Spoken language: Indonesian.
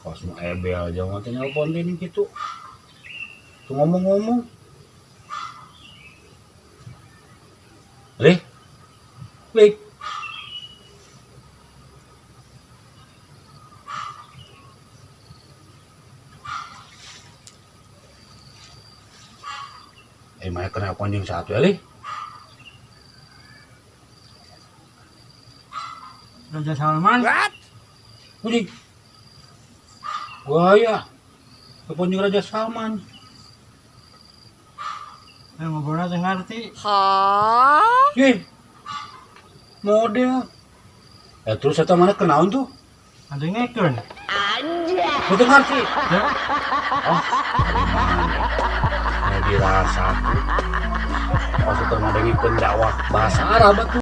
pas mau ebel aja mah teh nelpon ini gitu. Tuh ngomong-ngomong. Lih. Lih. Maya kena ponjing satu ya, Lih. Raja Salman. What? Uji. Gaya. Ponjing Raja Salman. Ngobrolnya teh ngerti. Hah? Ih. Model. Terus eta mana kenaon tuh? Ada ngekun. Betul ngerti. Oh. Dirasa. Pas itu mah dengerin dakwah bahasa Arab tuh.